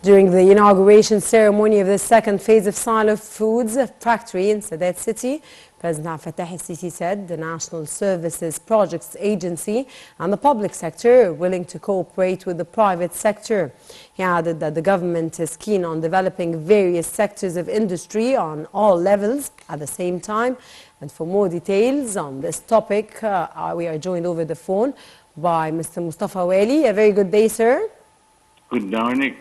During the inauguration ceremony of the second phase of Silo Foods factory in Sadat City, President Abdel Fattah al-Sisi said the National Services Projects Agency and the public sector are willing to cooperate with the private sector. He added that the government is keen on developing various sectors of industry on all levels at the same time. And for more details on this topic, we are joined over the phone by Mr. Mostafa Wali. A very good day, sir. Good morning.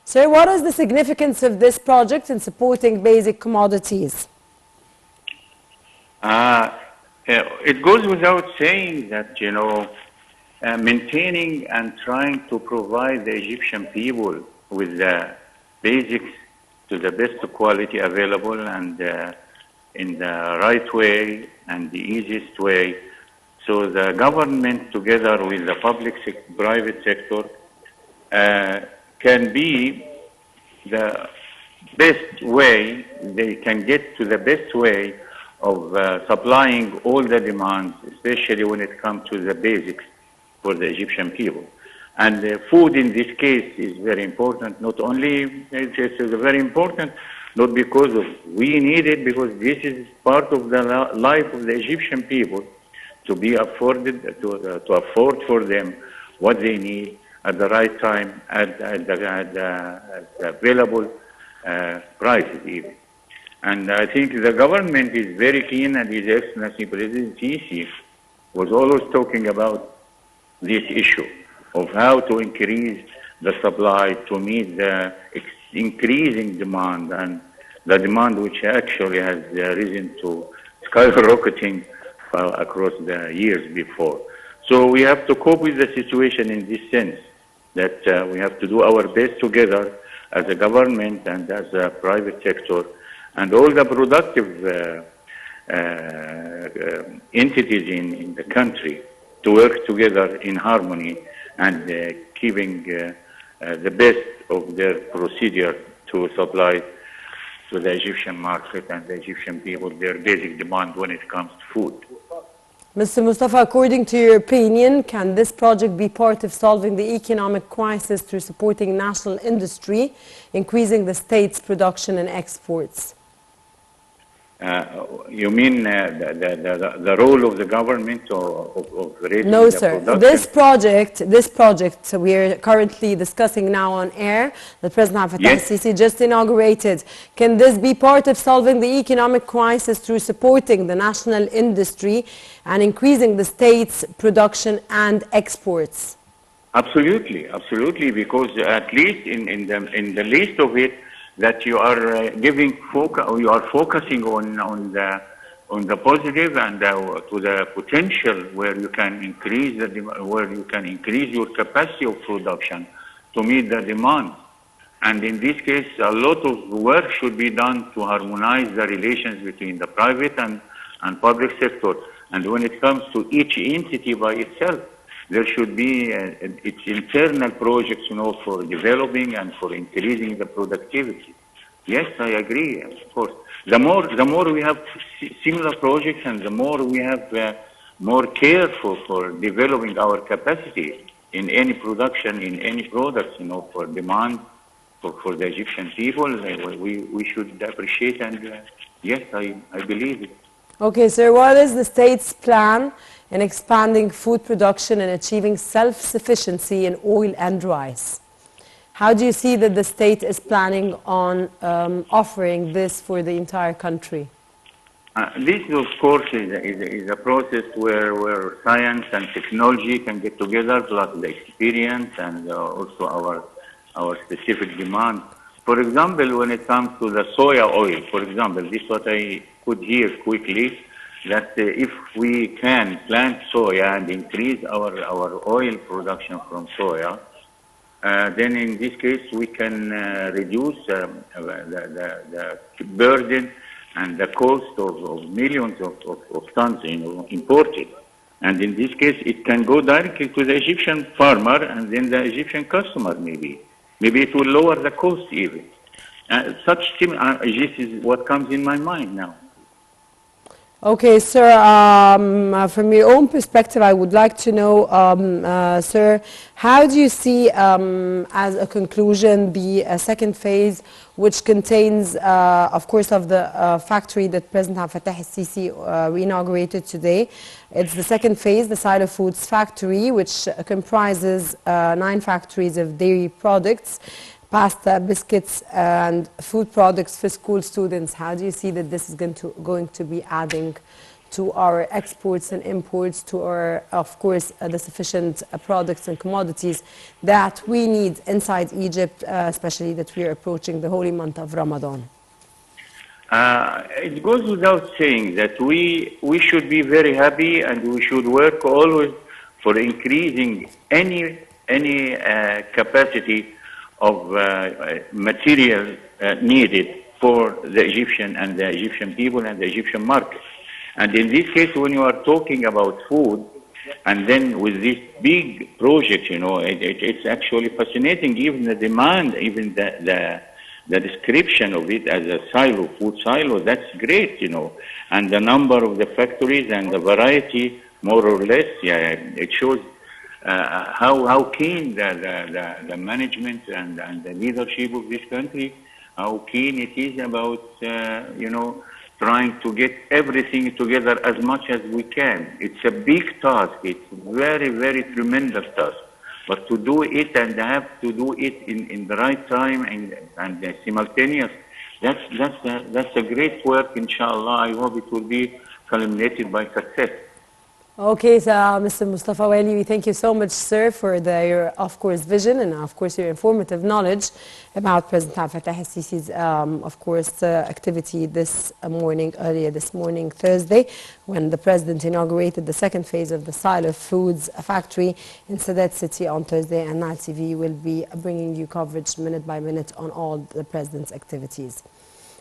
Sir, what is the significance of this project in supporting basic commodities? It goes without saying that, maintaining and trying to provide the Egyptian people with the basics to the best quality available and in the right way and the easiest way. So the government together with the private sector can be the best way, they can get to the best way of supplying all the demands, especially when it comes to the basics for the Egyptian people. And food in this case is very important, not only, it's very important, not because of we need it, because this is part of the life of the Egyptian people to be afforded, to afford for them what they need at the right time, at the available prices even. And I think the government is very keen, and His Excellency President Sisi was always talking about this issue of how to increase the supply to meet the increasing demand, and the demand which actually has risen to skyrocketing across the years before. So we have to cope with the situation in this sense, that we have to do our best together as a government and as a private sector, and all the productive entities in the country to work together in harmony and keeping the best of their procedure to supply to the Egyptian market and the Egyptian people their basic demand when it comes to food. Mr. Mostafa, according to your opinion, can this project be part of solving the economic crisis through supporting national industry, increasing the state's production and exports? You mean the role of the government of raising No, the sir. production? This project we are currently discussing now on air, that President Abdel Fattah al-Sisi just inaugurated. Can this be part of solving the economic crisis through supporting the national industry and increasing the state's production and exports? Absolutely, absolutely. Because at least in the list of it, that you are you are focusing on the positive and to the potential where you can increase your capacity of production to meet the demand. And in this case, a lot of work should be done to harmonize the relations between the private and public sector. And when it comes to each entity by itself, there should be its internal projects, for developing and for increasing the productivity. Yes, I agree, of course. The more we have similar projects, and the more we have more care for developing our capacity in any production, in any products, for demand for the Egyptian people, we should appreciate, and yes, I believe it. Okay, sir, what is the state's plan in expanding food production and achieving self-sufficiency in oil and rice? How do you see that the state is planning on offering this for the entire country? This, of course, is a process where science and technology can get together, plus the experience and also our specific demand. For example, when it comes to the soya oil, for example, this is what I could hear quickly, that if we can plant soya and increase our oil production from soya, then in this case we can reduce the burden and the cost of millions of tons imported. And in this case it can go directly to the Egyptian farmer and then the Egyptian customer maybe. Maybe it will lower the cost even. This is what comes in my mind now. Okay, sir, from your own perspective, I would like to know, sir, how do you see, as a conclusion, the second phase, which contains, of course, of the factory that President Abdel Fattah al-Sisi inaugurated today. It's the second phase, the Silo Foods factory, which comprises 9 factories of dairy products, pasta, biscuits, and food products for school students. How do you see that this is going to be adding to our exports and imports, to our, of course, the sufficient products and commodities that we need inside Egypt, especially that we are approaching the holy month of Ramadan? It goes without saying that we should be very happy, and we should work always for increasing any capacity of material needed for the Egyptian and the Egyptian people and the Egyptian market. And in this case, when you are talking about food, and then with this big project, you know, it's actually fascinating. Even the demand, even the description of it as a silo, food silo, that's great, you know. And the number of the factories and the variety, more or less, yeah, it shows how keen the management and the leadership of this country, how keen it is about, you know, trying to get everything together as much as we can. It's a big task. It's very, very tremendous task. But to do it and have to do it in the right time and simultaneous, that's a great work, inshallah. I hope it will be culminated by success. Okay, so Mr. Mostafa Wali, we thank you so much, sir, for your, of course, vision and, of course, your informative knowledge about President Abdel Fattah al-Sisi's, of course, activity this morning, earlier this morning, Thursday, when the President inaugurated the second phase of the Silo Foods factory in Sadat City on Thursday, and Nile TV will be bringing you coverage minute by minute on all the President's activities.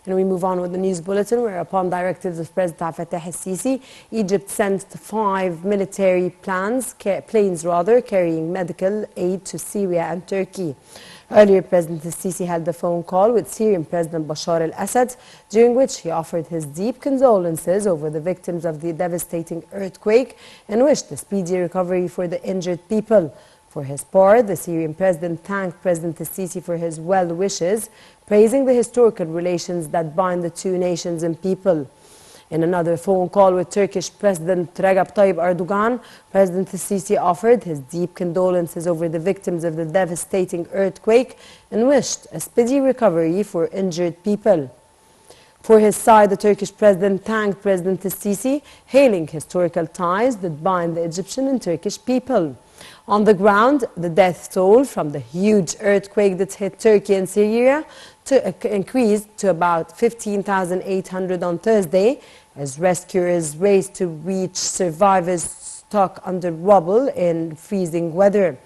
And we move on with the news bulletin, where upon directives of President Abdel Fattah al-Sisi, Egypt sent 5 military planes carrying medical aid to Syria and Turkey. Earlier, President al-Sisi held a phone call with Syrian President Bashar al-Assad, during which he offered his deep condolences over the victims of the devastating earthquake and wished a speedy recovery for the injured people. For his part, the Syrian president thanked President al-Sisi for his well wishes, praising the historical relations that bind the two nations and people. In another phone call with Turkish President Recep Tayyip Erdogan, President al-Sisi offered his deep condolences over the victims of the devastating earthquake and wished a speedy recovery for injured people. For his side, the Turkish president thanked President al-Sisi, hailing historical ties that bind the Egyptian and Turkish people. On the ground, the death toll from the huge earthquake that hit Turkey and Syria increased to about 15,800 on Thursday, as rescuers raced to reach survivors stuck under rubble in freezing weather.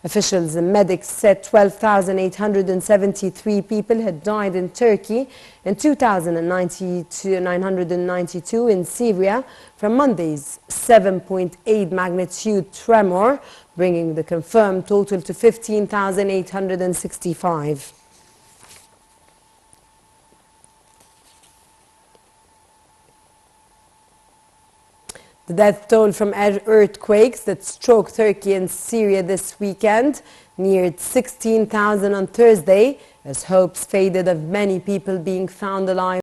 Officials and medics said 12,873 people had died in Turkey and 2,992 in Syria from Monday's 7.8 magnitude tremor, bringing the confirmed total to 15,865. The death toll from earthquakes that struck Turkey and Syria this weekend neared 16,000 on Thursday, as hopes faded of many people being found alive.